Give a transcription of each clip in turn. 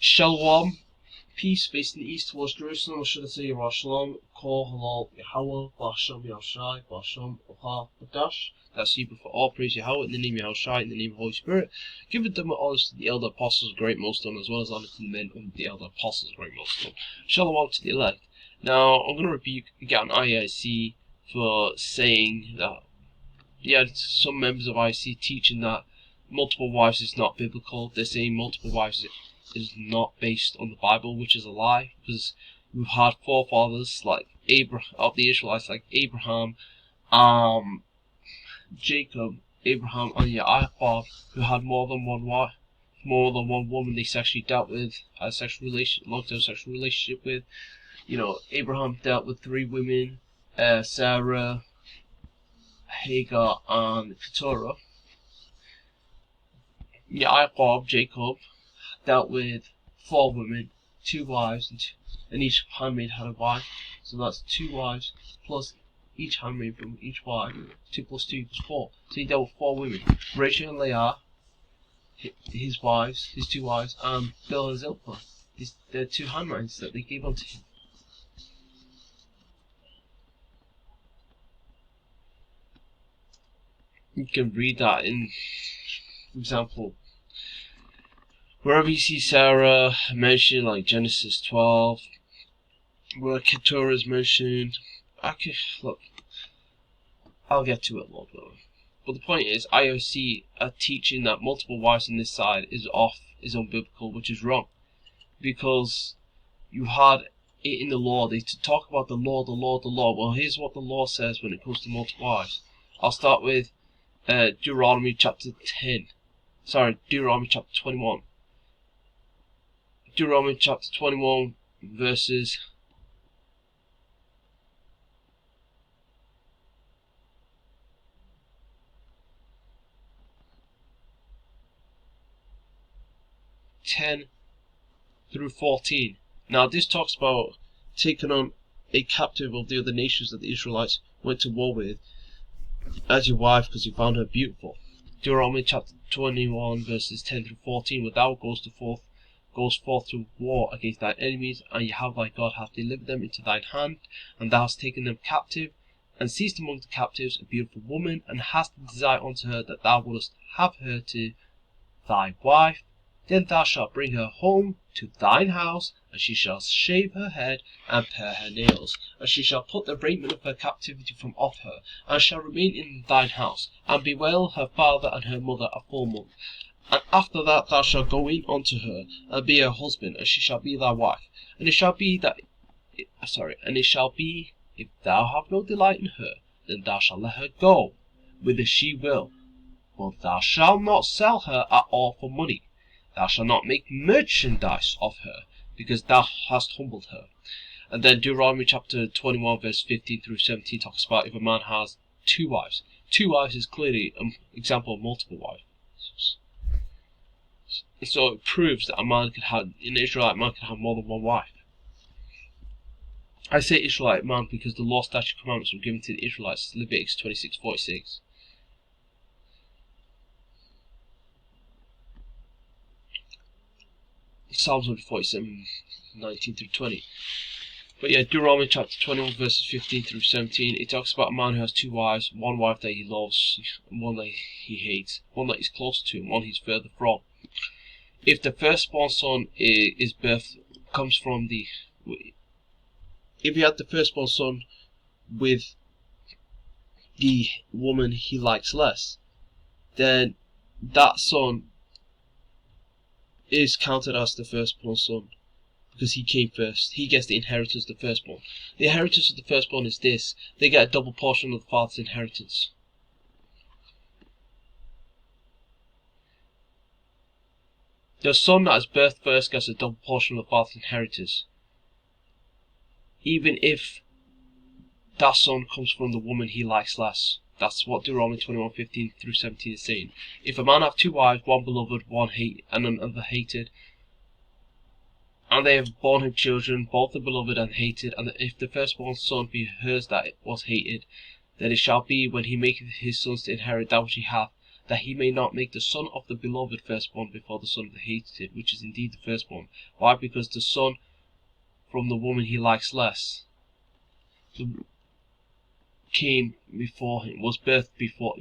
Shalom, peace based in the east towards Jerusalem, or should I say Yerushalayim, Kol Halal Yahweh, B'Hashem Yahushai, B'Hashem Oha B'Dash. That's Hebrew for all praise Yahweh, in the name of Yahushai, in the name of the Holy Spirit. Give it them honors to the elder apostles, great millstone, as well as honor to the men of the elder apostles, great millstone. Shalom to the elect. Now, I'm going to rebuke again IIC for saying that, some members of IIC teaching that multiple wives is not biblical. They're saying multiple wives is not based on the Bible, which is a lie, because we've had forefathers like of the Israelites, like Abraham, Jacob, Abraham, and Yaakov, who had more than one wife, more than one woman they sexually dealt with, had a long-term sexual relationship with. Abraham dealt with 3 women, Sarah, Hagar, and Keturah. Yaakov, Jacob, dealt with 4 women, 2 wives, and each handmaid had a wife. So that's 2 wives plus each handmaid from each wife. 2 plus 2 equals 4. So he dealt with 4 women. Rachel and Leah, his 2 wives, and Bilhah and Zilpah, their 2 handmaids that they gave unto him. You can read that in, for example, wherever you see Sarah mentioned, like Genesis 12, where Keturah is mentioned. I'll get to it, Lord willing. But the point is, IOC are teaching that multiple wives on this side is unbiblical, which is wrong. Because you had it in the law. They talk about the law. Well, here's what the law says when it comes to multiple wives. I'll start with Deuteronomy chapter 21. Deuteronomy chapter 21, verses 10 through 14. Now this talks about taking on a captive of the other nations that the Israelites went to war with as your wife because you found her beautiful. Deuteronomy chapter 21, verses 10 through 14, where thou goes forth to war against thine enemies, and Yahweh thy God hath delivered them into thine hand, and thou hast taken them captive, and seized among the captives a beautiful woman, and hast a desire unto her that thou wouldest have her to thy wife. Then thou shalt bring her home to thine house, and she shall shave her head and pare her nails, and she shall put the raiment of her captivity from off her, and shall remain in thine house, and bewail her father and her mother a full month. And after that thou shalt go in unto her, and be her husband, and she shall be thy wife. And it shall be, if thou have no delight in her, then thou shalt let her go, whither she will. But thou shalt not sell her at all for money. Thou shalt not make merchandise of her, because thou hast humbled her. And then Deuteronomy chapter 21, verse 15 through 17 talks about if a man has 2 wives. 2 wives is clearly an example of multiple wives. So it proves that an Israelite man can have more than 1 wife. I say Israelite man because the law, statute, commandments were given to the Israelites, Leviticus 26:46. Psalms 147, 19 through 20. But yeah, Deuteronomy chapter 21, verses 15 through 17, it talks about a man who has 2 wives, 1 wife that he loves, and 1 that he hates, 1 that he's close to, and 1 he's further from. If the firstborn son if he had the firstborn son with the woman he likes less, then that son is counted as the firstborn son, because he came first. He gets the inheritance of the firstborn. The inheritance of the firstborn is this: they get a double portion of the father's inheritance. The son that is birthed first gets a double portion of the father's inheritance, even if that son comes from the woman he likes less. That's what Deuteronomy 21:15 through 17 is saying. If a man have 2 wives, 1 beloved, 1 hate, and another hated, and they have borne him children, both the beloved and hated, and if the firstborn son be hers that was hated, then it shall be when he maketh his sons to inherit that which he hath, that he may not make the son of the beloved firstborn before the son of the hated, which is indeed the firstborn. Why? Because the son from the woman he likes less came before him, was birthed before,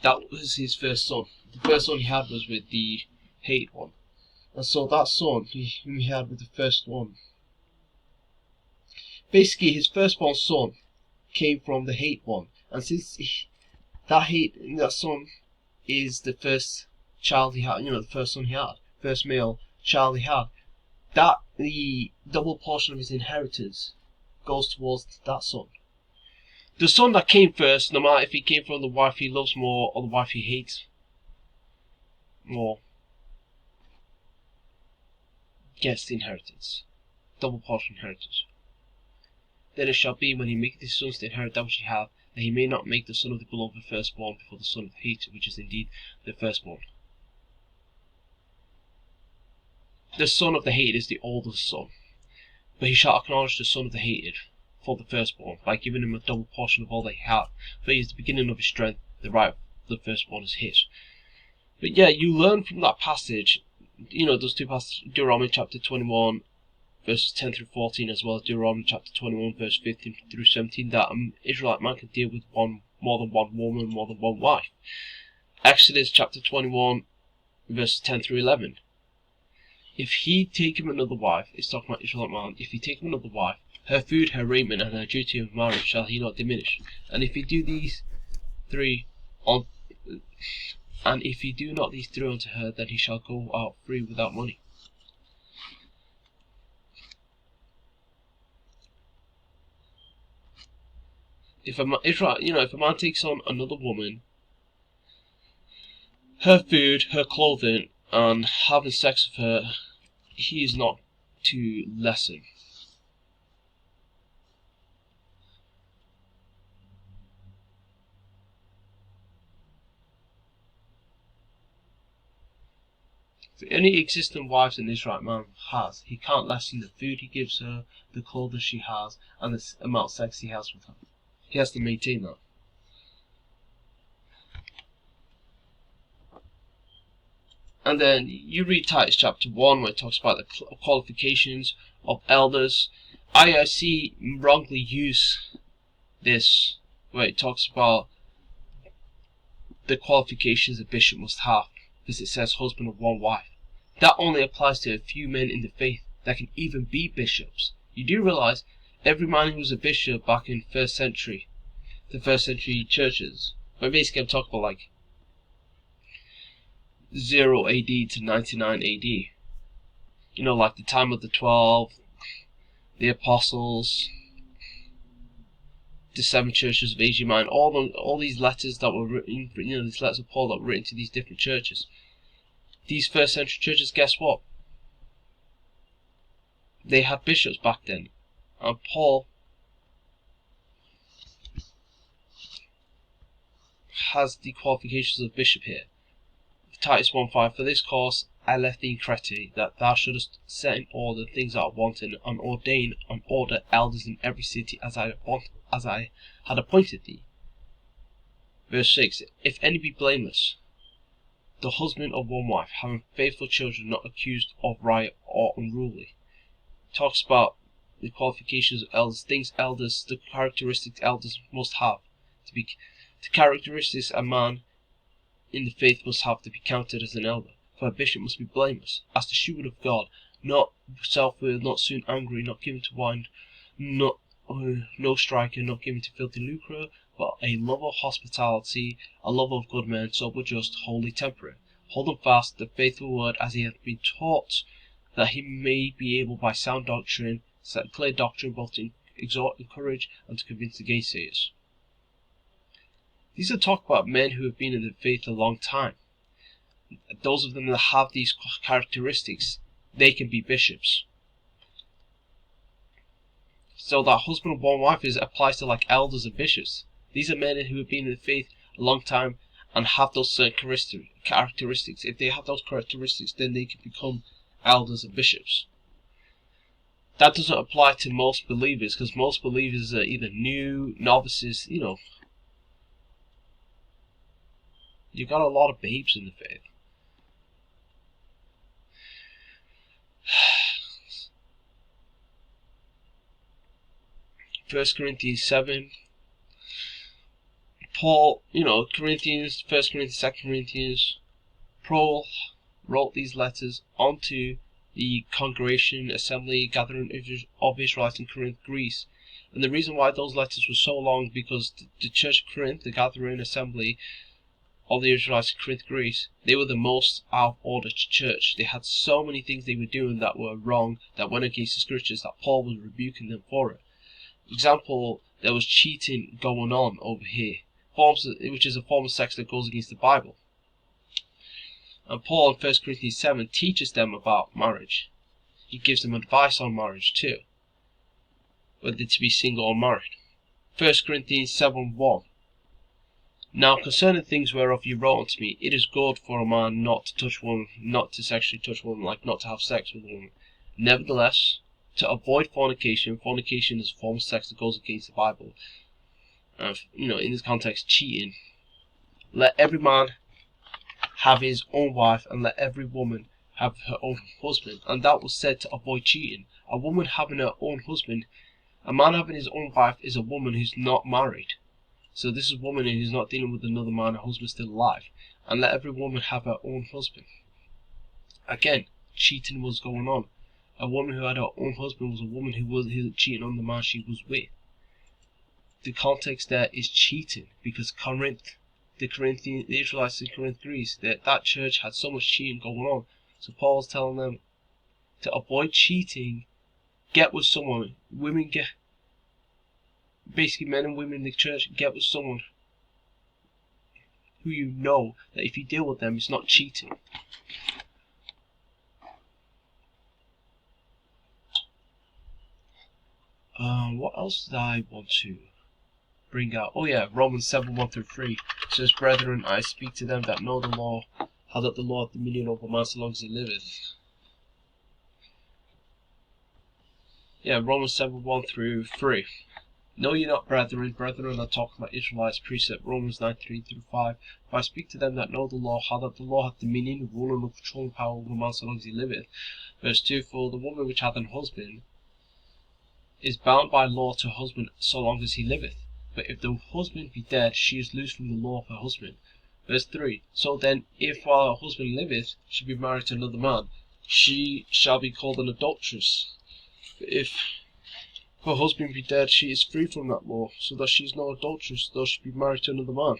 that was his first son. The first son he had was with the hated one. And so that son he had with the first one. Basically, his firstborn son came from the hate one. And since that son is the first child he had, the first son he had, first male child he had, that the double portion of his inheritance goes towards that son. The son that came first, no matter if he came from the wife he loves more or the wife he hates more, gets the inheritance. Double portion inheritance. Then it shall be, when he maketh his sons to inherit that which he hath, that he may not make the son of the beloved firstborn before the son of the hated, which is indeed the firstborn. The son of the hated is the oldest son, but he shall acknowledge the son of the hated for the firstborn, by giving him a double portion of all they have, for he is the beginning of his strength, the right of the firstborn is his. But yeah, you learn from that passage, those two passages, Deuteronomy chapter 21, verses 10 through 14, as well as Deuteronomy chapter 21, verse 15 through 17, that an Israelite man can deal with more than one woman, more than one wife. Exodus chapter 21, verses 10 through 11. If he take him another wife, it's talking about Israelite man, if he take him another wife, her food, her raiment, and her duty of marriage shall he not diminish. And if he do these three on, and if he do not these three unto her, then he shall go out free without money. If a man takes on another woman, her food, her clothing, and having sex with her, he is not to lessen. For any existing wives an Israelite man has, he can't lessen the food he gives her, the clothing she has, and the amount of sex he has with her. He has to maintain that. And then you read Titus chapter 1, where it talks about the qualifications of elders. IIC wrongly use this, where it talks about the qualifications a bishop must have, because it says husband of one wife. That only applies to a few men in the faith that can even be bishops. You do realize every man who was a bishop back in the first century churches, but basically I'm talking about like 0 AD to 99 AD. Like the time of the 12, the apostles, the 7 churches of Asia Minor, all these letters that were written, these letters of Paul that were written to these different churches. These first century churches, guess what? They had bishops back then. And Paul has the qualifications of bishop here. Titus 1:5, for this cause I left thee in Crete, that thou shouldest set in order things that are wanting, and ordain and order elders in every city as I had appointed thee. Verse 6, if any be blameless, the husband of one wife, having faithful children, not accused of riot or unruly. Talks about the qualifications of elders, the characteristics elders must have. The characteristics a man in the faith must have to be counted as an elder. For a bishop must be blameless, as the steward of God, not self-willed, not soon angry, not given to wine, no striker, not given to filthy lucre, but a lover of hospitality, a lover of good men, sober, just, holy, temperate, holding fast the faithful word as he hath been taught, that he may be able by sound doctrine, clear doctrine, both to exhort, encourage, and to convince the gainsayers. These are talk about men who have been in the faith a long time. Those of them that have these characteristics, they can be bishops. So that husband of one wife applies to like elders and bishops. These are men who have been in the faith a long time and have those certain characteristics. If they have those characteristics, then they can become elders and bishops. That doesn't apply to most believers, because most believers are either new, novices, You got a lot of babes in the faith. First Corinthians 7. Paul, Corinthians, 1 Corinthians, 2 Corinthians, Paul wrote these letters onto the congregation, assembly, gathering of Israelites in Corinth, Greece. And the reason why those letters were so long, because the church of Corinth, the gathering assembly of the Israelites in Corinth, Greece, they were the most out of order church. They had so many things they were doing that were wrong, that went against the scriptures, that Paul was rebuking them for it. For example, there was cheating going on over here, which is a form of sex that goes against the Bible. And Paul in 1 Corinthians 7 teaches them about marriage. He gives them advice on marriage too, whether to be single or married. 1 Corinthians 7:1. Now concerning things whereof you wrote unto me, it is good for a man not to touch woman, not to sexually touch woman, like not to have sex with a woman. Nevertheless, to avoid fornication. Fornication is a form of sex that goes against the Bible. In this context, cheating. Let every man have his own wife, and let every woman have her own husband. And that was said to avoid cheating. A woman having her own husband, a man having his own wife is a woman who's not married. So this is a woman who's not dealing with another man, her husband's still alive. And let every woman have her own husband. Again, cheating was going on. A woman who had her own husband was a woman who was cheating on the man she was with. The context there is cheating, because the Israelites in Corinth, Greece, that church had so much cheating going on. So Paul's telling them to avoid cheating, get with someone. Basically men and women in the church, get with someone who you know that if you deal with them, it's not cheating. What else did I want to bring out? Oh yeah, Romans 7:1-3 says, Brethren, I speak to them that know the law, how that the law hath dominion over man so long as he liveth. Yeah, Romans 7:1-3. Know ye not, brethren are talking about Israelites, precept, Romans 9:3-5. If I speak to them that know the law, how that the law hath dominion, rule and controlling power over man so long as he liveth. Verse 2, for the woman which hath an husband is bound by law to her husband so long as he liveth. But if the husband be dead, she is loosed from the law of her husband. Verse 3, so then, if while her husband liveth, she be married to another man, she shall be called an adulteress. But if her husband be dead, she is free from that law, so that she is not adulteress, though she be married to another man.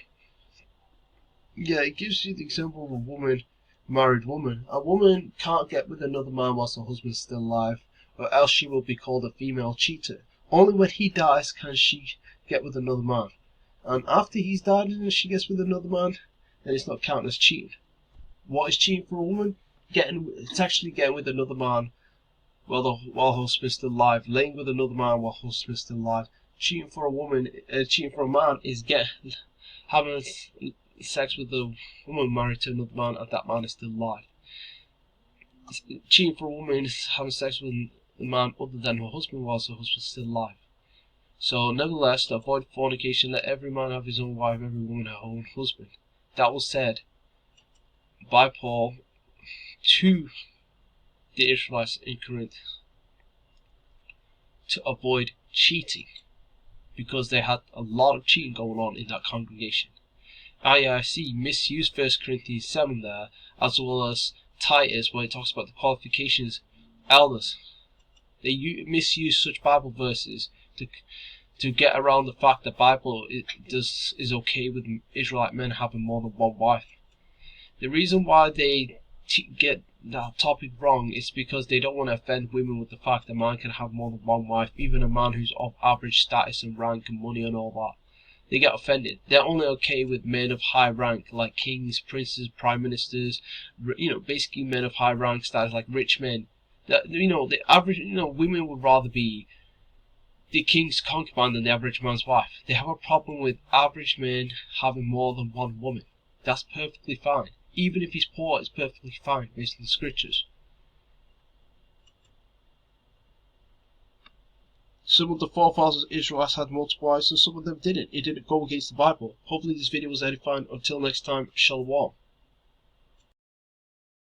Yeah, it gives you the example of a married woman. A woman can't get with another man whilst her husband is still alive, or else she will be called a female cheater. Only when he dies can she get with another man. And after he's died and she gets with another man, then it's not counted as cheating. What is cheating for a woman? It's actually getting with another man while her husband's still alive, laying with another man while her husband's still alive. Cheating for a man is having sex with a woman married to another man and that man is still alive. Cheating for a woman is having sex with a man other than her husband whilst her husband's still alive. So, nevertheless, to avoid fornication, let every man have his own wife, every woman her own husband. That was said by Paul to the Israelites in Corinth to avoid cheating, because they had a lot of cheating going on in that congregation. IIC misused 1 Corinthians 7 there, as well as Titus, where it talks about the qualifications elders. They misuse such Bible verses to get around the fact that Bible is okay with Israelite men having more than one wife. The reason why they get that topic wrong is because they don't want to offend women with the fact that a man can have more than one wife, even a man who's of average status and rank and money and all that. They get offended. They're only okay with men of high rank, like kings, princes, prime ministers, basically men of high rank status, like rich men. The average, women would rather be the king's concubine than the average man's wife. They have a problem with average men having more than one woman. That's perfectly fine. Even if he's poor, it's perfectly fine based on the scriptures. Some of the forefathers of Israelites had multiple wives and some of them didn't. It didn't go against the Bible. Hopefully this video was edifying. Until next time, Shalom.